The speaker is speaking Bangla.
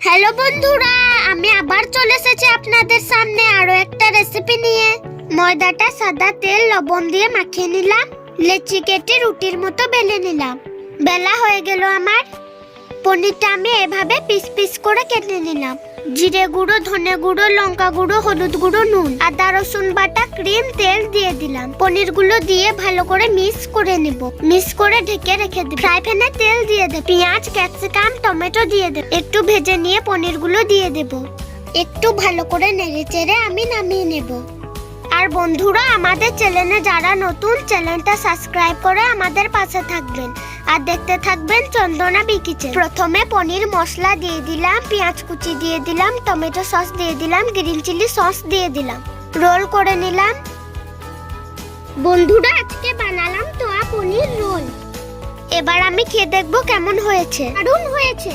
হ্যালো বন্ধুরা, আমি আবার চলে এসেছি আপনাদের সামনে আরো একটা রেসিপি নিয়ে। ময়দাটা সাদা তেল লবণ দিয়ে মাখিয়ে নিলাম, লেচি কেটে রুটির মতো বেলে নিলাম। বেলা হয়ে গেল আমার। পনিরটা আমি এভাবে পিস পিস করে কেটে নিলাম। জিরে গুঁড়ো, ধনে গুঁড়ো, লঙ্কা গুঁড়ো, হলুদ গুঁড়ো, নুন, আদা রসুন বাটা, ক্রিম, তেল দিয়ে দিলাম। পনিরগুলো দিয়ে ভালো করে মিক্স করে নিব। মিক্স করে ঢেকে রেখে দিব। ফ্রাই প্যানে তেল দিয়ে দেব। পেঁয়াজ, ক্যাপসিকাম, টমেটো দিয়ে দেব। একটু ভেজে নিয়ে পনিরগুলো দিয়ে দেব। একটু ভালো করে নেড়ে চেড়ে আমি নামিয়ে নেব। আর বন্ধুরা, আমাদের চ্যানেলে যারা নতুন, চ্যানেলটা সাবস্ক্রাইব করে আমাদের পাশে থাকবেন আর দেখতে থাকবেন চন্দনা বি কিচেন। প্রথমে পনির মশলা দিয়ে দিলাম, পেঁয়াজ কুচি দিয়ে দিলাম, টমেটো সস দিয়ে দিলাম, গ্রিন চিলি সস দিয়ে দিলাম। রোল করে নিলাম। বন্ধুরা, আজকে বানালাম তোয়া পনির রোল। এবার আমি খেয়ে দেখবো কেমন হয়েছে। দারুণ হয়েছে।